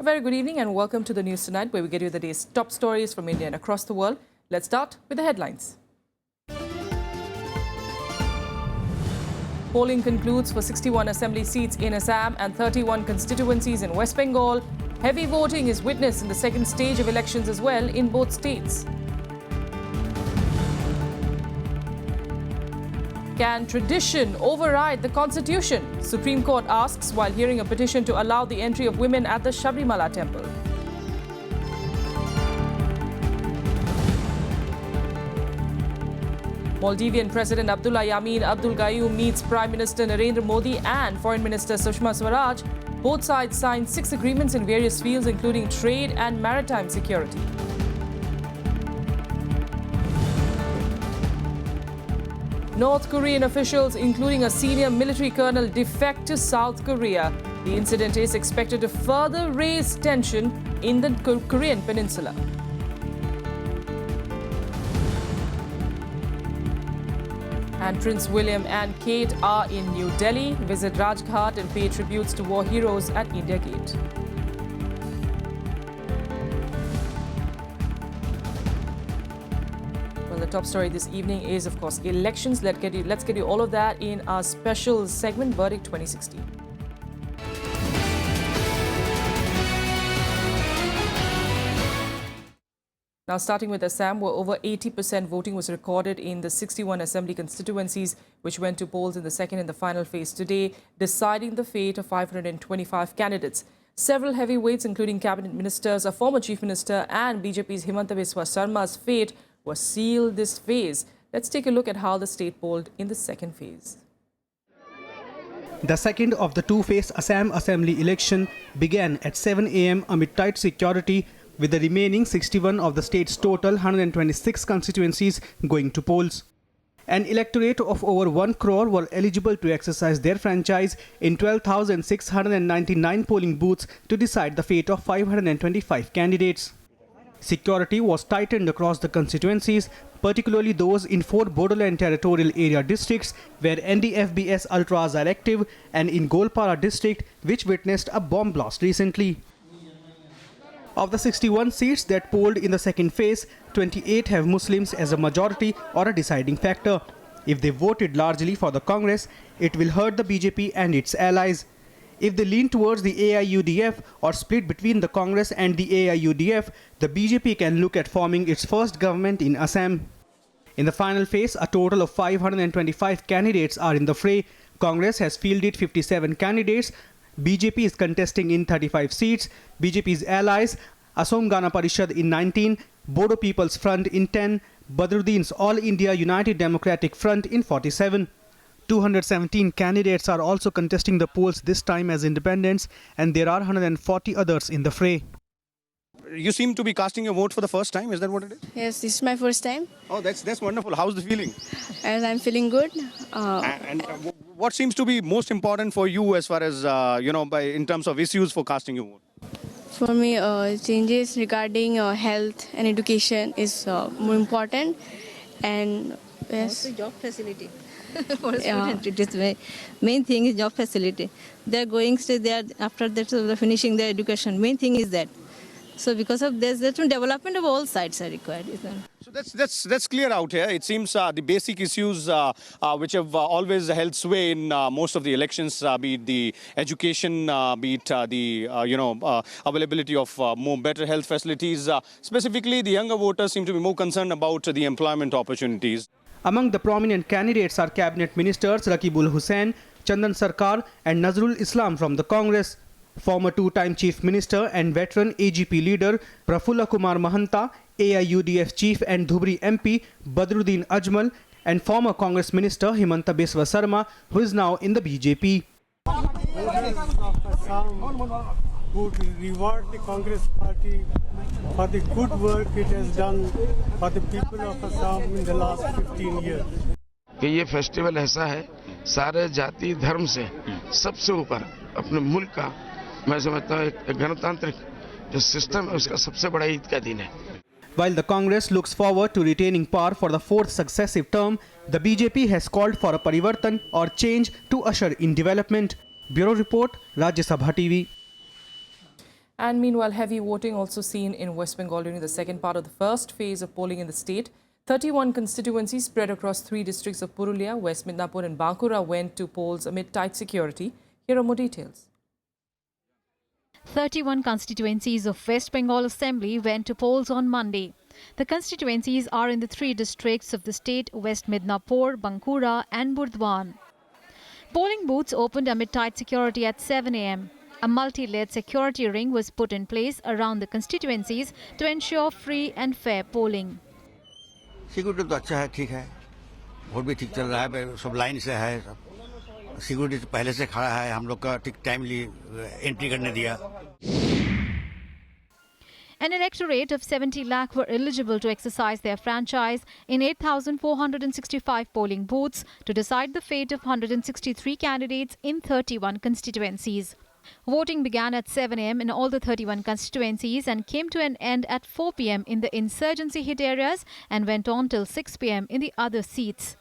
A very good evening and welcome to the news tonight, where we get you the day's top stories from India and across the world. Let's start with the headlines. Polling concludes for 61 assembly seats in Assam and 31 constituencies in West Bengal. Heavy voting is witnessed in the second stage of elections as well in both states. Can tradition override the constitution? Supreme Court asks while hearing a petition to allow the entry of women at the Sabrimala temple. Maldivian President Abdullah Yamin Abdul Gayoom meets Prime Minister Narendra Modi and Foreign Minister Sushma Swaraj. Both sides signed 6 agreements in various fields, including trade and maritime security. North Korean officials, including a senior military colonel, defect to South Korea. The incident is expected to further raise tension in the Korean peninsula. And Prince William and Kate are in New Delhi, visit Rajghat and pay tributes to war heroes at India Gate. Well, the top story this evening is, of course, elections. Let's get you all of that in our special segment, Verdict 2016. Now, starting with Assam, where over 80% voting was recorded in the 61 assembly constituencies, which went to polls in the second and the final phase today, deciding the fate of 525 candidates. Several heavyweights, including cabinet ministers, a former chief minister, and BJP's Himanta Biswa Sarma's fate were sealed this phase. Let's take a look at how the state polled in the second phase. The second of the two-phase Assam Assembly election began at 7 a.m. amid tight security, with the remaining 61 of the state's total 126 constituencies going to polls. An electorate of over 1 crore were eligible to exercise their franchise in 12,699 polling booths to decide the fate of 525 candidates. Security was tightened across the constituencies, particularly those in 4 Borderland Territorial Area districts where NDFBS Ultras are active, and in Golpara district, which witnessed a bomb blast recently. Of the 61 seats that polled in the second phase, 28 have Muslims as a majority or a deciding factor. If they voted largely for the Congress, it will hurt the BJP and its allies. If they lean towards the AIUDF or split between the Congress and the AIUDF, the BJP can look at forming its first government in Assam. In the final phase, a total of 525 candidates are in the fray. Congress has fielded 57 candidates. BJP is contesting in 35 seats. BJP's allies, Assam Gana Parishad in 19, Bodo People's Front in 10, Badruddin's All India United Democratic Front in 47. 217 candidates are also contesting the polls this time as independents, and there are 140 others in the fray. You seem to be casting your vote for the first time, is that what it is? Yes, this is my first time. Oh, that's wonderful. How's the feeling? And I'm feeling good. What seems to be most important for you as far as, in terms of issues for casting your vote? For me, changes regarding health and education is more important. And yes. Also job facility. For a student, it is main thing is job facility. They're going to there after that finishing their education. Main thing is that. So because of this, the development of all sides are required. So that's clear out here. It seems the basic issues which have always held sway in most of the elections, be it the education, be it the availability of more better health facilities. Specifically, the younger voters seem to be more concerned about the employment opportunities. Among the prominent candidates are Cabinet Ministers Rakibul Hussain, Chandan Sarkar and Nazrul Islam from the Congress. Former 2-time Chief Minister and veteran AGP leader Prafulla Kumar Mahanta, AIUDF Chief and Dhubri MP Badruddin Ajmal, and former Congress Minister Himanta Biswa Sarma, who is now in the BJP. Would reward the Congress Party for the good work it has done for the people of Assam in the last 15 years. कि ये festival ऐसा है सारे जाति धर्म से सबसे ऊपर अपने मुल्क का मैं समझता हूँ एक गणतांत्रिक जो सिस्टम है उसका सबसे बड़ा ईद का दिन है. While the Congress looks forward to retaining power for the 4th successive term, the BJP has called for a parivartan or change to usher in development. Bureau Report, Rajya Sabha TV. And meanwhile, heavy voting also seen in West Bengal during the second part of the first phase of polling in the state. 31 constituencies spread across 3 districts of Purulia, West Midnapur and Bankura went to polls amid tight security. Here are more details. 31 constituencies of West Bengal Assembly went to polls on Monday. The constituencies are in the 3 districts of the state, West Midnapur, Bankura and Burdwan. Polling booths opened amid tight security at 7 a.m. A multi-layered security ring was put in place around the constituencies to ensure free and fair polling. Security तो अच्छा है, ठीक है, vote भी ठीक चल रहा है, सब लाइन से है, सब सिक्योरिटी तो पहले से खड़ा है, हम लोग का ठीक टाइमली एंट्री करने दिया. An electorate of 70 lakh were eligible to exercise their franchise in 8,465 polling booths to decide the fate of 163 candidates in 31 constituencies. Voting began at 7 a.m. in all the 31 constituencies and came to an end at 4 p.m. in the insurgency-hit areas and went on till 6 p.m. in the other seats.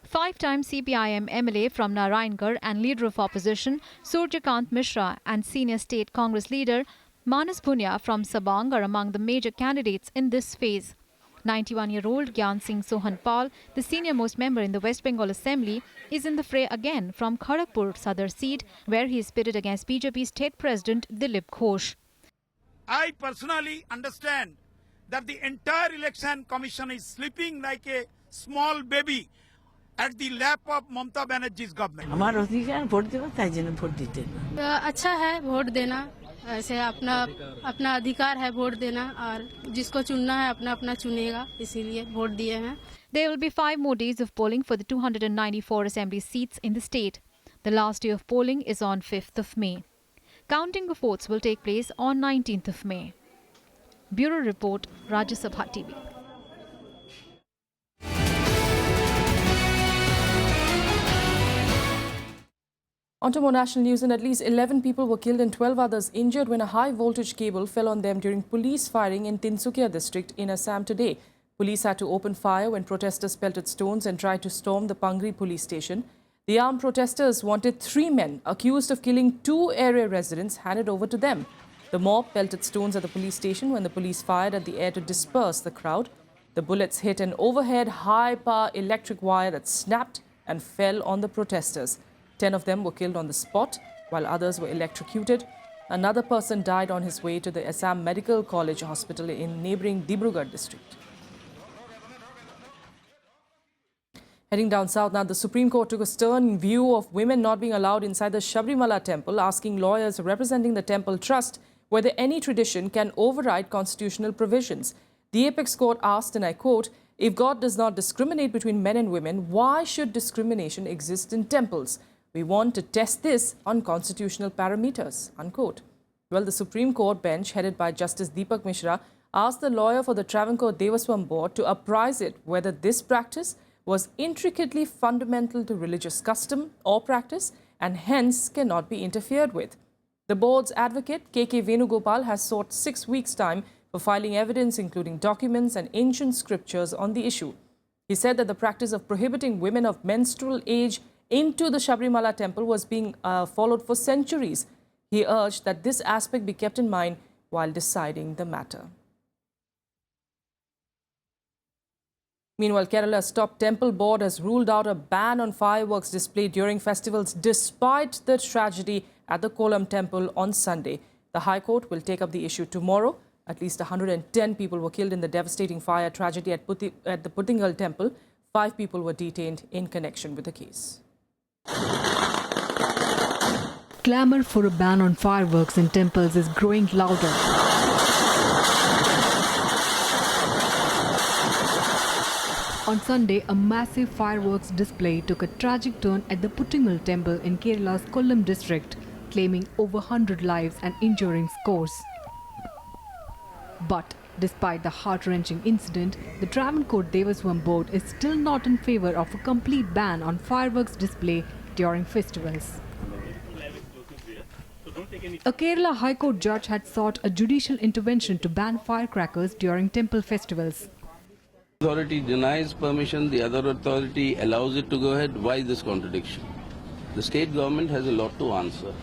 5-time CPIM MLA from Narayangarh and leader of opposition Surjakant Mishra and senior state Congress leader Manas Bhunia from Sabang are among the major candidates in this phase. 91-year-old Gyan Singh Sohanpal, the senior-most member in the West Bengal Assembly, is in the fray again from Kharagpur Sadar seat, where he is pitted against BJP State President Dilip Ghosh. I personally understand that the entire election commission is sleeping like a small baby at the lap of Mamata Banerjee's government. हमारा अधिकार vote देना ताई जन vote देते हैं. अच्छा है vote देना, ऐसे अपना अधिकार है वोट देना और जिसको चुनना है अपना अपना चुनेगा, इसीलिए वोट दिए हैं. There will be 5 more days of polling for the 294 assembly seats in the state. The last day of polling is on 5th of May. Counting of votes will take place on 19th of May. Bureau Report, Rajya Sabha TV. On to more national news, and at least 11 people were killed and 12 others injured when a high-voltage cable fell on them during police firing in Tinsukia district in Assam today. Police had to open fire when protesters pelted stones and tried to storm the Pangri police station. The armed protesters wanted 3 men accused of killing 2 area residents handed over to them. The mob pelted stones at the police station when the police fired at the air to disperse the crowd. The bullets hit an overhead high-power electric wire that snapped and fell on the protesters. 10 of them were killed on the spot, while others were electrocuted. Another person died on his way to the Assam Medical College Hospital in neighbouring Dibrugarh district. Heading down south now, the Supreme Court took a stern view of women not being allowed inside the Sabrimala temple, asking lawyers representing the temple trust whether any tradition can override constitutional provisions. The apex court asked, and I quote, "If God does not discriminate between men and women, why should discrimination exist in temples? We want to test this on constitutional parameters," unquote. Well, the Supreme Court bench, headed by Justice Deepak Mishra, asked the lawyer for the Travancore Devaswam Board to apprise it whether this practice was intricately fundamental to religious custom or practice and hence cannot be interfered with. The board's advocate, K.K. Venugopal, has sought 6 weeks' time for filing evidence, including documents and ancient scriptures on the issue. He said that the practice of prohibiting women of menstrual age into the Sabrimala temple was being followed for centuries. He urged that this aspect be kept in mind while deciding the matter. Meanwhile, Kerala's top temple board has ruled out a ban on fireworks displayed during festivals despite the tragedy at the Kolam temple on Sunday. The High Court will take up the issue tomorrow. At least 110 people were killed in the devastating fire tragedy at the Puttingal temple. 5 people were detained in connection with the case. Clamour for a ban on fireworks in temples is growing louder. On Sunday, a massive fireworks display took a tragic turn at the Puttingal temple in Kerala's Kollam district, claiming over 100 lives and injuring scores. But despite the heart-wrenching incident, the Travancore Devaswam Board is still not in favour of a complete ban on fireworks display during festivals. A Kerala High Court judge had sought a judicial intervention to ban firecrackers during temple festivals. The authority denies permission, the other authority allows it to go ahead. Why this contradiction? The state government has a lot to answer.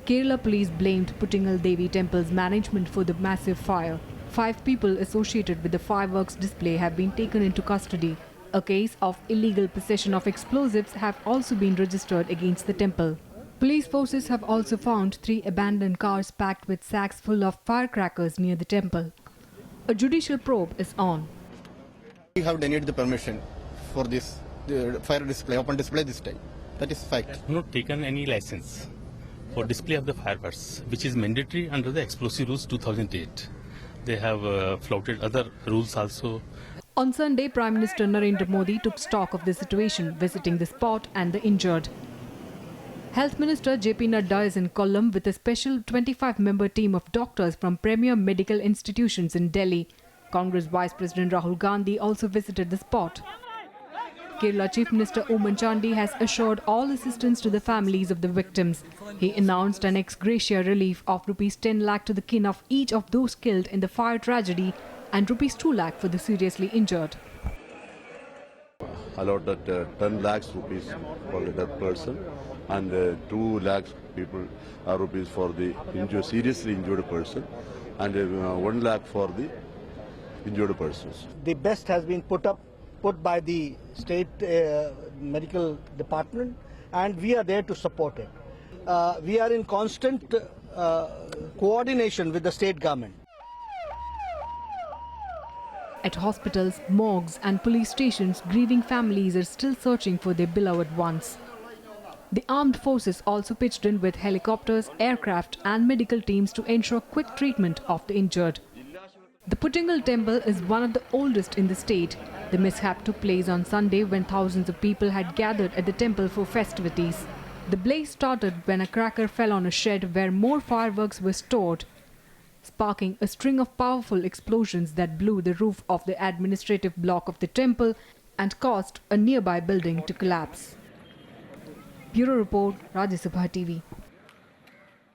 Kerala police blamed Puttingal Devi Temple's management for the massive fire. 5 people associated with the fireworks display have been taken into custody. A case of illegal possession of explosives have also been registered against the temple. Police forces have also found 3 abandoned cars packed with sacks full of firecrackers near the temple. A judicial probe is on. We have denied the permission for this fire display, open display this time. That is fact. Not taken any license for display of the fireworks, which is mandatory under the Explosive Rules 2008. They have flouted other rules also. On Sunday, Prime Minister Narendra Modi took stock of the situation, visiting the spot and the injured. Health Minister JP Nadda is in Kollam with a special 25-member team of doctors from premier medical institutions in Delhi. Congress Vice President Rahul Gandhi also visited the spot. Kerala Chief Minister Oommen Chandy has assured all assistance to the families of the victims. He announced an ex gratia relief of rupees 10 lakh to the kin of each of those killed in the fire tragedy and rupees 2 lakh for the seriously injured. Allotted 10 lakhs rupees for the dead person and 2 lakhs rupees for the seriously injured person and 1 lakh for the injured persons. The best has been put by the state medical department, and we are there to support it. We are in constant coordination with the state government. At hospitals, morgues and police stations, grieving families are still searching for their beloved ones. The armed forces also pitched in with helicopters, aircraft and medical teams to ensure quick treatment of the injured. The Puttingal temple is one of the oldest in the state. The mishap took place on Sunday when thousands of people had gathered at the temple for festivities. The blaze started when a cracker fell on a shed where more fireworks were stored, sparking a string of powerful explosions that blew the roof of the administrative block of the temple and caused a nearby building to collapse. Bureau Report, Rajya Sabha TV.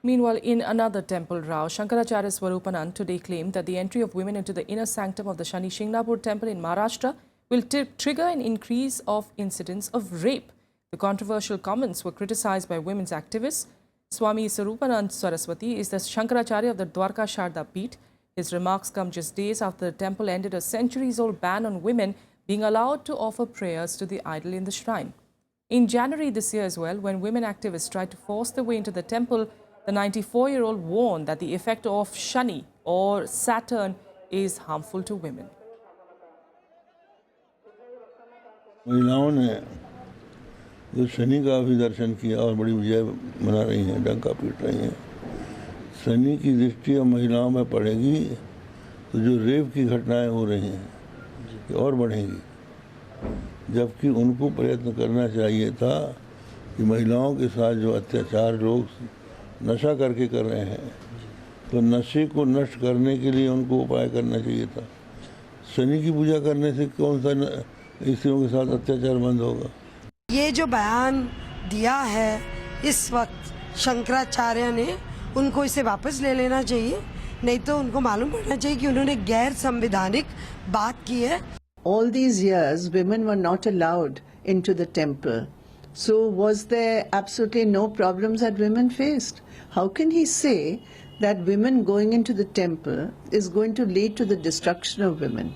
Meanwhile, in another temple row, Shankaracharya Swarupanand today claimed that the entry of women into the inner sanctum of the Shani Shingnapur temple in Maharashtra will trigger an increase of incidents of rape. The controversial comments were criticized by women's activists. Swami Swarupanand Saraswati is the Shankaracharya of the Dwarka Sharda Peeth. His remarks come just days after the temple ended a centuries-old ban on women being allowed to offer prayers to the idol in the shrine. In January this year as well, when women activists tried to force their way into the temple, the 94-year-old warned that the effect of Shani or Saturn is harmful to women. महिलाओं ने जो शनि का भी दर्शन किया और बड़ी विजय मना रही हैं, डंका पीट रही हैं। शनि की दृष्टि अब महिलाओं में पड़ेगी तो जो रेप की घटनाएं हो रही हैं ये और बढ़ेंगी, जबकि उनको प्रयत्न करना चाहिए था कि महिलाओं के साथ जो अत्याचार लोग नशा करके कर रहे हैं तो नशे को नष्ट करने के लिए उनको उपाय करना चाहिए था। शनि की पूजा करने से कौन सा स्त्रियों के साथ अत्याचार बंद होगा? ये जो बयान दिया है इस वक्त शंकराचार्य ने, उनको इसे वापस ले लेना चाहिए, नहीं तो उनको मालूम पड़ना चाहिए कि उन्होंने गैर संवैधानिक बात की है। All these years, women were not allowed into the temple. So was there absolutely no problems that women faced? How can he say that women going into the temple is going to lead to the destruction of women?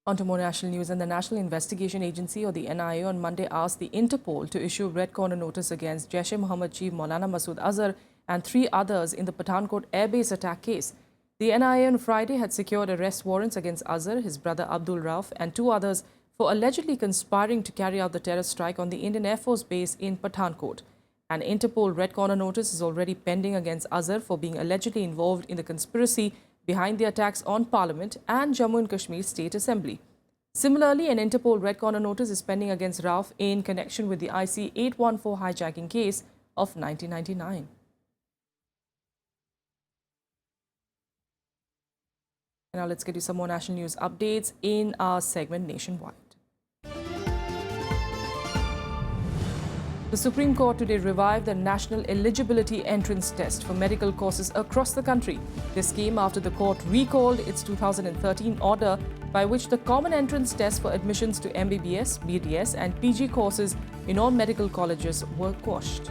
On to more national news, and the National Investigation Agency or the NIA on Monday asked the Interpol to issue a red corner notice against Jaish-e-Mohammed chief Maulana Masood Azhar and 3 others in the Pathankot airbase attack case. The NIA on Friday had secured arrest warrants against Azhar, his brother Abdul Rauf and 2 others for allegedly conspiring to carry out the terror strike on the Indian Air Force base in Pathankot. An Interpol red corner notice is already pending against Azhar for being allegedly involved in the conspiracy behind the attacks on Parliament and Jammu and Kashmir State Assembly. Similarly, an Interpol red corner notice is pending against Rauf in connection with the IC 814 hijacking case of 1999. Now let's get you some more national news updates in our segment Nationwide. The Supreme Court today revived the National Eligibility Entrance Test for medical courses across the country. This came after the court recalled its 2013 order by which the common entrance test for admissions to MBBS, BDS and PG courses in all medical colleges were quashed.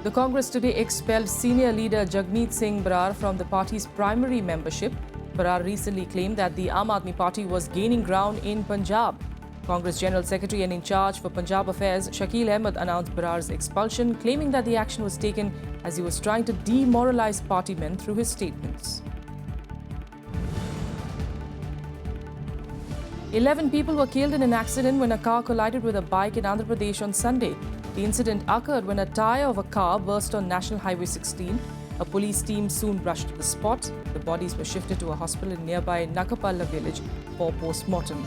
The Congress today expelled senior leader Jagmeet Singh Brar from the party's primary membership. Brar recently claimed that the Aam Aadmi Party was gaining ground in Punjab. Congress General Secretary and in charge for Punjab Affairs, Shakil Ahmed, announced Brar's expulsion, claiming that the action was taken as he was trying to demoralize party men through his statements. 11 people were killed in an accident when a car collided with a bike in Andhra Pradesh on Sunday. The incident occurred when a tyre of a car burst on National Highway 16. A police team soon rushed to the spot. The bodies were shifted to a hospital in nearby Nakapalla village for post-mortem.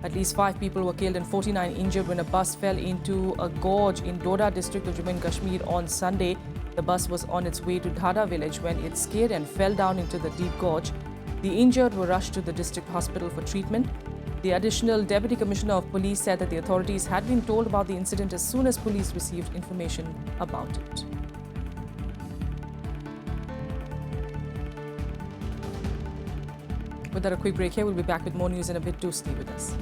At least 5 people were killed and 49 injured when a bus fell into a gorge in Doda district of Jammu and Kashmir on Sunday. The bus was on its way to Dhada village when it skidded and fell down into the deep gorge. The injured were rushed to the district hospital for treatment. The additional Deputy Commissioner of Police said that the authorities had been told about the incident as soon as police received information about it. With that, a quick break here. We'll be back with more news in a bit. Do stay with us.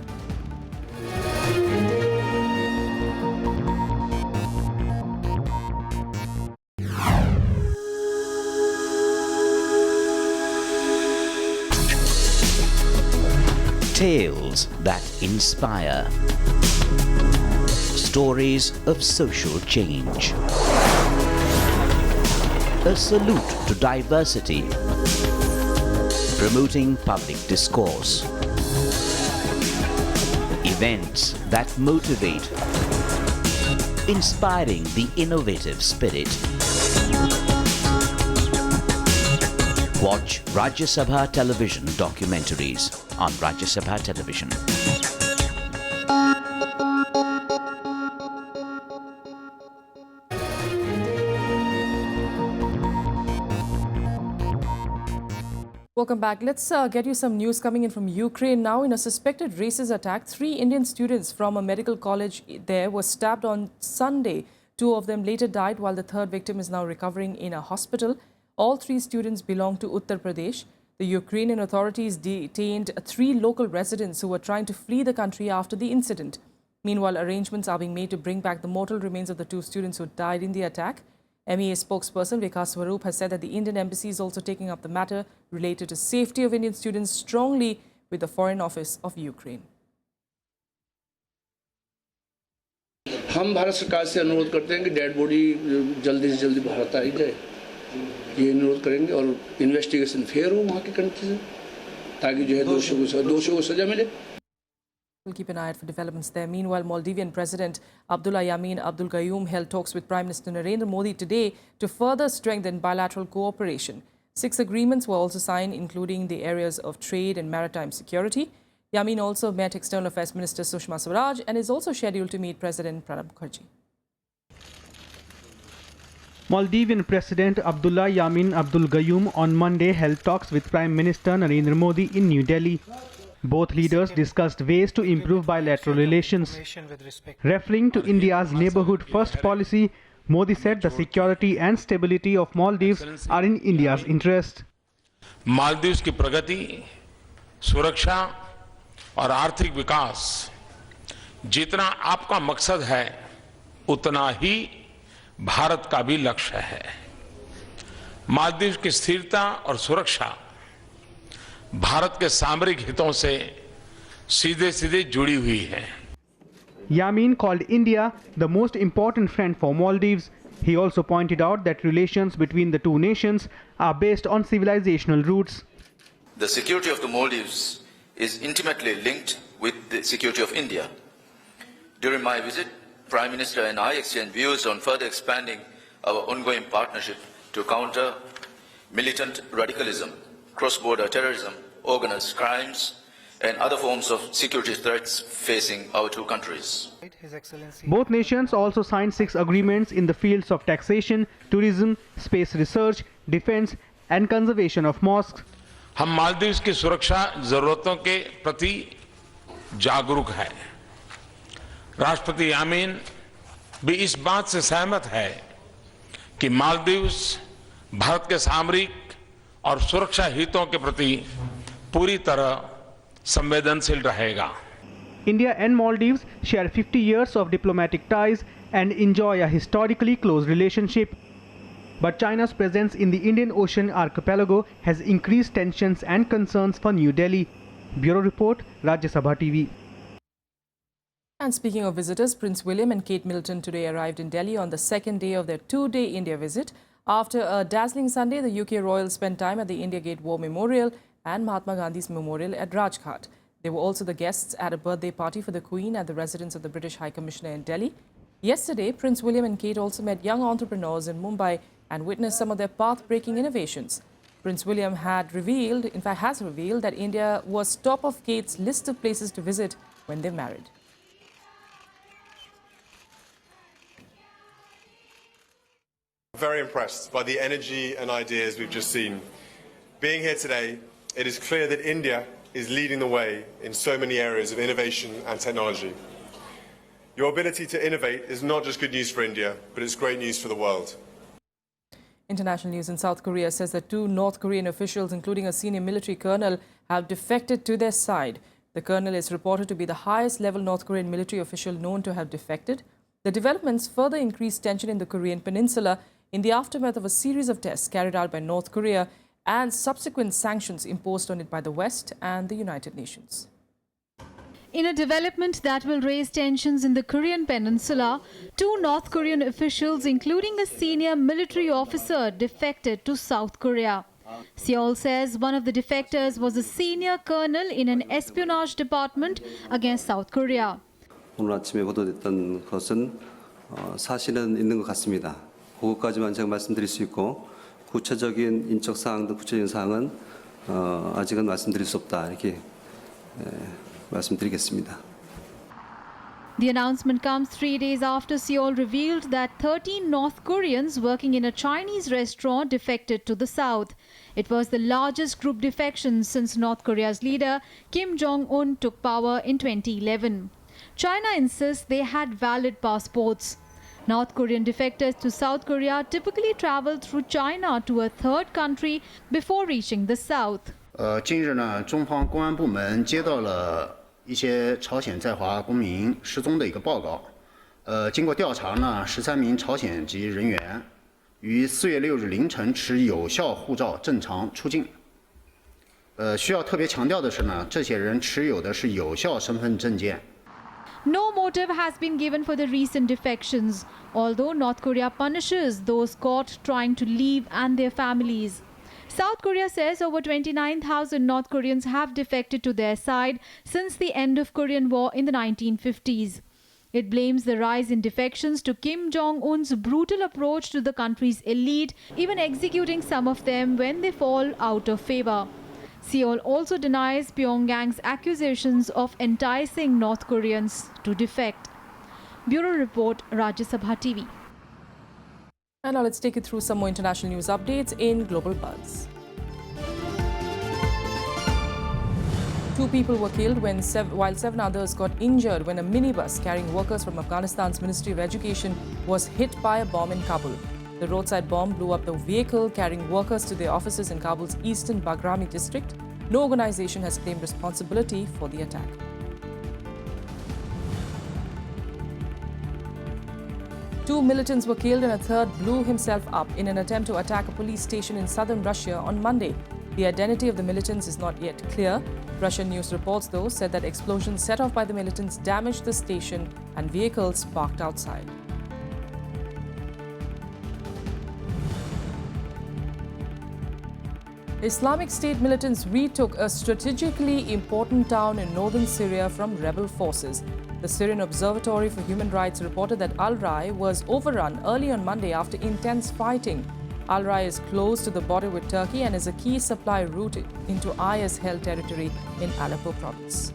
Tales that inspire. Stories of social change. A salute to diversity. Promoting public discourse. Events that motivate. Inspiring the innovative spirit. Watch Rajya Sabha television documentaries on Rajya Sabha television. Welcome back. Let's get you some news coming in from Ukraine now. In a suspected racist attack, 3 Indian students from a medical college there were stabbed on Sunday. 2 of them later died, while the third victim is now recovering in a hospital. All 3 students belong to Uttar Pradesh. The Ukrainian authorities detained 3 local residents who were trying to flee the country after the incident. Meanwhile, arrangements are being made to bring back the mortal remains of the 2 students who died in the attack. MEA spokesperson Vikas Swarup has said that the Indian embassy is also taking up the matter related to safety of Indian students strongly with the Foreign Office of Ukraine. हम भारत सरकार से अनुरोध करते हैं कि dead body जल्दी से जल्दी भारत आई जाए, ये अनुरोध करेंगे और इन्वेस्टिगेशन फेयर हो वहाँ की कंट्री से, ताकि जो है दोषियों को सजा मिले. We'll keep an eye out for developments there. Meanwhile, Maldivian President Abdullah Yamin Abdul Gayoom held talks with Prime Minister Narendra Modi today to further strengthen bilateral cooperation. 6 agreements were also signed, including the areas of trade and maritime security. Yamin also met External Affairs Minister Sushma Swaraj and is also scheduled to meet President Pranab Mukherjee. Maldivian President Abdullah Yamin Abdul Gayoom on Monday held talks with Prime Minister Narendra Modi in New Delhi. Both leaders discussed ways to improve bilateral relations. Referring to India's neighborhood first policy, Modi said the security and stability of Maldives are in India's interest. Maldives की प्रगति, सुरक्षा और आर्थिक विकास जितना आपका मकसद है, उतना ही भारत का भी लक्ष्य है. मालदीव की स्थिरता और सुरक्षा भारत के सामरिक हितों से सीधे जुड़ी हुई है. Yamin called India the most important friend for Maldives. He also pointed out that relations between the two nations are based on civilizational roots. The security of the Maldives is intimately linked with the security of India. During my visit, Prime Minister and I exchanged views on further expanding our ongoing partnership to counter militant radicalism, cross-border terrorism, organized crimes, and other forms of security threats facing our two countries. Both nations also signed 6 agreements in the fields of taxation, tourism, space research, defense, and conservation of mosques. हम मालदीव की सुरक्षा जरूरतों के प्रति जागरूक हैं. राष्ट्रपति यामीन भी इस बात से सहमत है कि मालदीव भारत के सामरिक और सुरक्षा हितों के प्रति पूरी तरह संवेदनशील रहेगा. India and Maldives share 50 years of diplomatic ties and enjoy a historically close relationship. But China's presence in the Indian Ocean archipelago has increased tensions and concerns for New Delhi. Bureau Report, Rajya Sabha TV. And speaking of visitors, Prince William and Kate Middleton today arrived in Delhi on the second day of their two-day India visit. After a dazzling Sunday, the UK royals spent time at the India Gate War Memorial and Mahatma Gandhi's memorial at Rajghat. They were also the guests at a birthday party for the Queen at the residence of the British High Commissioner in Delhi. Yesterday, Prince William and Kate also met young entrepreneurs in Mumbai and witnessed some of their path-breaking innovations. Prince William has revealed that India was top of Kate's list of places to visit when they married. Very impressed by the energy and ideas we've just seen. Being here today, it is clear that India is leading the way in so many areas of innovation and technology. Your ability to innovate is not just good news for India, but it's great news for the world. International news in South Korea says that 2 North Korean officials, including a senior military colonel, have defected to their side. The colonel is reported to be the highest-level North Korean military official known to have defected. The developments further increased tension in the Korean peninsula in the aftermath of a series of tests carried out by North Korea and subsequent sanctions imposed on it by the West and the United Nations. In a development that will raise tensions in the Korean peninsula, 2 North Korean officials, including a senior military officer, defected to South Korea. Seoul says one of the defectors was a senior colonel in an espionage department against South Korea. 오늘 아침에 보도됐던 것은 사실은 있는 것 같습니다. 그것까지만 제가 말씀드릴 수 있고 구체적인 인적 사항 등 구체적인 사항은 아직은 말씀드릴 수 없다 이렇게 말씀드리겠습니다. The announcement comes 3 days after Seoul revealed that 13 North Koreans working in a Chinese restaurant defected to the south. It was the largest group defection since North Korea's leader Kim Jong-un took power in 2011. China insists they had valid passports. North Korean defectors to South Korea typically travel through China to a third country before reaching the south. 近日呢，中方公安部门接到了一些朝鲜在华公民失踪的一个报告。经过调查呢，13名朝鲜籍人员于4月6日凌晨持有效护照正常出境。需要特别强调的是呢，这些人持有的是有效身份证件。 No motive has been given for the recent defections, although North Korea punishes those caught trying to leave and their families. South Korea says over 29,000 North Koreans have defected to their side since the end of Korean War in the 1950s. It blames the rise in defections to Kim Jong-un's brutal approach to the country's elite, even executing some of them when they fall out of favor. Seoul also denies Pyongyang's accusations of enticing North Koreans to defect. Bureau Report, Rajya Sabha TV. And now let's take you through some more international news updates in Global Buzz. 2 people were killed while 7 others got injured when a minibus carrying workers from Afghanistan's Ministry of Education was hit by a bomb in Kabul. The roadside bomb blew up the vehicle carrying workers to their offices in Kabul's eastern Bagrami district. No organization has claimed responsibility for the attack. Two militants were killed and a third blew himself up in an attempt to attack a police station in southern Russia on Monday. The identity of the militants is not yet clear. Russian news reports, though, said that explosions set off by the militants damaged the station and vehicles parked outside. Islamic State militants retook a strategically important town in northern Syria from rebel forces. The Syrian Observatory for Human Rights reported that Al-Rai was overrun early on Monday after intense fighting. Al-Rai is close to the border with Turkey and is a key supply route into IS-held territory in Aleppo province.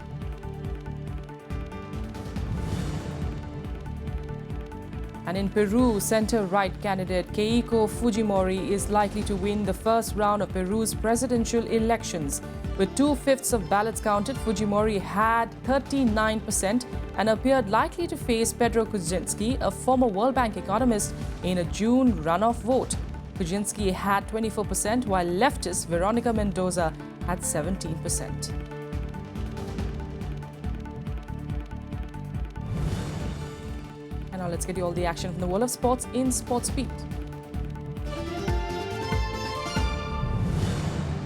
And in Peru, center-right candidate Keiko Fujimori is likely to win the first round of Peru's presidential elections. With 2/5 of ballots counted, Fujimori had 39% and appeared likely to face Pedro Kuczynski, a former World Bank economist, in a June runoff vote. Kuczynski had 24%, while leftist Veronica Mendoza had 17%. Now let's get you all the action from the world of sports in Sports Beat.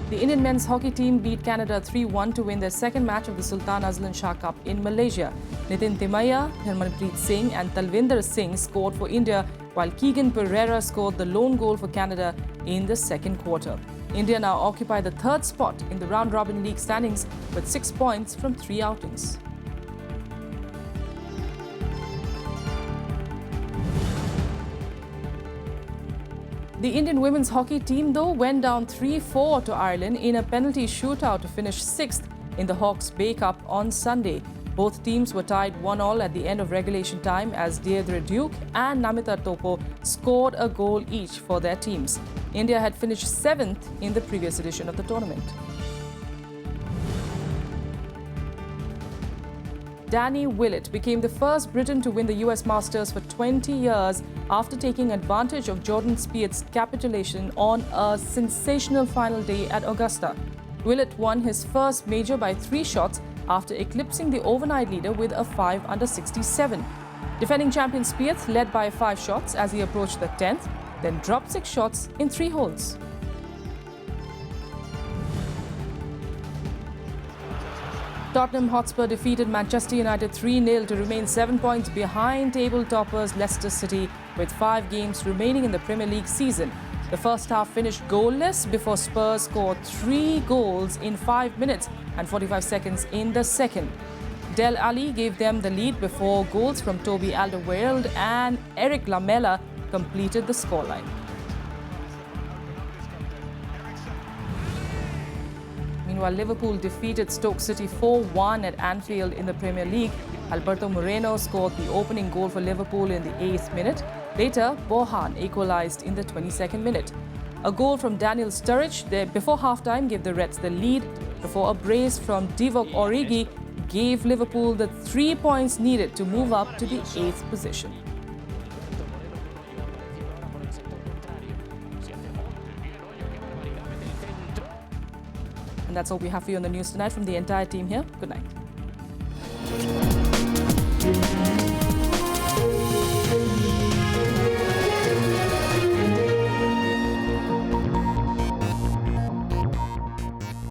The Indian men's hockey team beat Canada 3-1 to win their second match of the Sultan Azlan Shah Cup in Malaysia. Nitin Timaya, Harmanpreet Singh and Talvinder Singh scored for India, while Keegan Pereira scored the lone goal for Canada in the second quarter. India now occupy the third spot in the round-robin league standings with 6 points from 3 outings. The Indian women's hockey team, though, went down 3-4 to Ireland in a penalty shootout to finish 6th in the Hawke's Bay Cup on Sunday. Both teams were tied 1-1 at the end of regulation time as Deirdre Duke and Namita Topo scored a goal each for their teams. India had finished 7th in the previous edition of the tournament. Danny Willett became the first Briton to win the US Masters for 20 years after taking advantage of Jordan Spieth's capitulation on a sensational final day at Augusta. Willett won his first major by 3 shots after eclipsing the overnight leader with a 5 under 67. Defending champion Spieth led by 5 shots as he approached the 10th, then dropped 6 shots in 3 holes. Tottenham Hotspur defeated Manchester United 3-0 to remain 7 points behind table toppers Leicester City with 5 games remaining in the Premier League season. The first half finished goalless before Spurs scored 3 goals in 5 minutes and 45 seconds in the second. Del Ali gave them the lead before goals from Toby Alderweireld and Eric Lamela completed the scoreline. Meanwhile, Liverpool defeated Stoke City 4-1 at Anfield in the Premier League. Alberto Moreno scored the opening goal for Liverpool in the 8th minute. Later, Bohan equalised in the 22nd minute. A goal from Daniel Sturridge before half-time gave the Reds the lead, before a brace from Divock Origi gave Liverpool the 3 points needed to move up to the 8th position. And that's all we have for you on the news tonight from the entire team here. Good night.